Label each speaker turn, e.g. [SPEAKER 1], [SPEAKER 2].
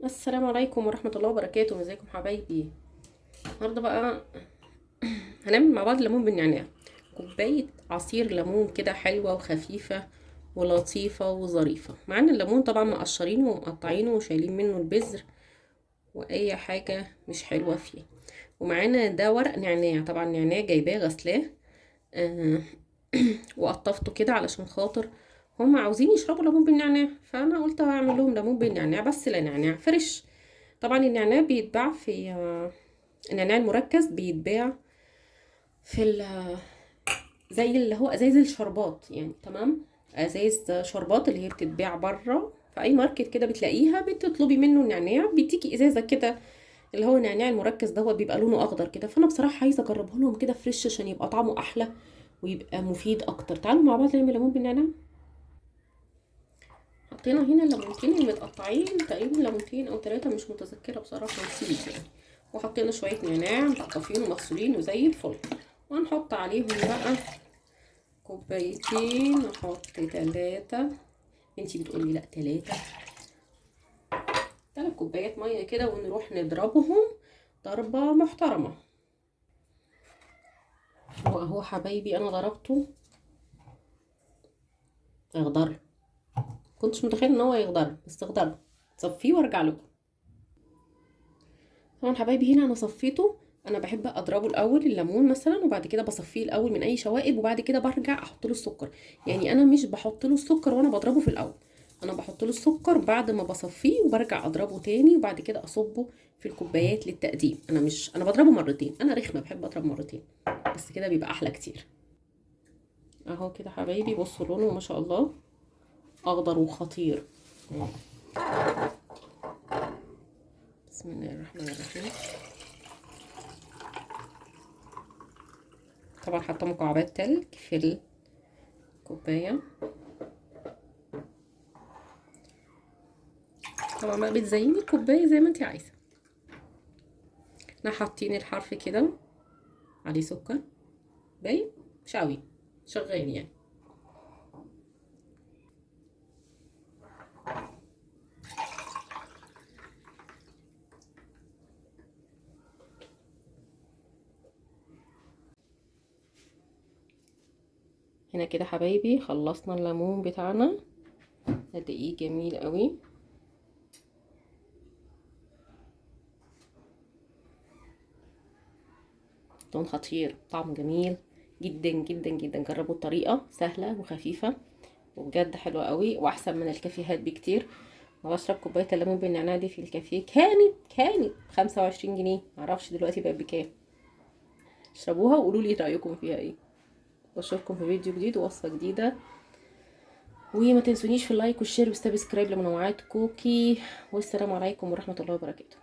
[SPEAKER 1] السلام عليكم ورحمة الله وبركاته. ازيكم حبايبي؟ النهارده بقى هنعمل مع بعض ليمون بالنعناع. كوباية عصير ليمون كده حلوة وخفيفة ولطيفة وظريفة. معانا الليمون طبعا مقشرينه ومقطعينه وشايلين منه البذر واي حاجة مش حلوة فيه. ومعانا ده ورق نعناع، طبعا نعناع جايباه غسلاه آه وقطفته كده علشان خاطر هم عاوزين يشربوا ليمون بالنعناع، فانا قلت هعمل لهم ليمون بالنعناع بس لا نعناع فريش. طبعا النعناع بيتباع في النعناع المركز بيتباع في زي اللي هو ازايز الشربات يعني، تمام. ازايز شربات اللي هي بتتباع بره في اي ماركت كده بتلاقيها، بتطلبي منه النعناع بيديكي ازازه كده اللي هو النعناع المركز دوت، بيبقى لونه اخضر كده. فانا بصراحه عايزه اجربه لهم كده فريش عشان يبقى طعمه احلى ويبقى مفيد اكتر. تعالوا مع بعض نعمل ليمون بالنعناع. حطينا هنا ليمونتين المتقطعين، تقريبا ليمونتين او 3 مش متذكره بصراحه، نسيت يعني. وحطينا شويه نعناع مقطفين ومغسولين وزي الفل. وهنحط عليهم بقى كوبايتين، نحط 3. انتي بتقولي لا 3 كوبايات ميه كده، ونروح نضربهم ضربه محترمه. واهو حبايبي انا ضربته اخضر، كنتش متخيل ان هو يخضر بس اخضر. صفيه وارجع لكم. طبعا حبايبي هنا انا صفيته. انا بحب اضربه الاول الليمون مثلا، وبعد كده بصفيه الاول من اي شوائب، وبعد كده برجع احط له السكر. يعني انا مش بحط له السكر وانا بضربه في الاول، انا بحط له السكر بعد ما بصفيه وبرجع اضربه تاني، وبعد كده اصبه في الكوبايات للتقديم. انا بضربه مرتين، انا رخمه بحب اضرب مرتين بس كده بيبقى احلى كتير. اهو كده حبايبي، بصوا لونه ما شاء الله اخضر وخطير. بسم الله الرحمن الرحيم. طبعا حاطه مكعبات تلج في الكوبايه. طبعا بقى بتزيني الكوبايه زي ما انت عايزه. احنا حاطين الحرف كده عليه سكر باين، مش قوي، شغال يعني. هنا كده حبايبي خلصنا الليمون بتاعنا. قد ايه جميل قوي. لون خطير، طعم جميل جدا جدا جدا. جربوا الطريقه سهله وخفيفه وبجد حلوه قوي، واحسن من الكافيهات بكتير. انا بشرب كوبايه الليمون بالنعناع دي في الكافيه كانت 25 جنيه، معرفش دلوقتي بقت بكام. اشربوها وقولوا لي رايكم فيها ايه. بشوفكم في فيديو جديد ووصفه جديده، وما تنسونيش في اللايك والشير والسبسكرايب لمنوعات كوكي. والسلام عليكم ورحمه الله وبركاته.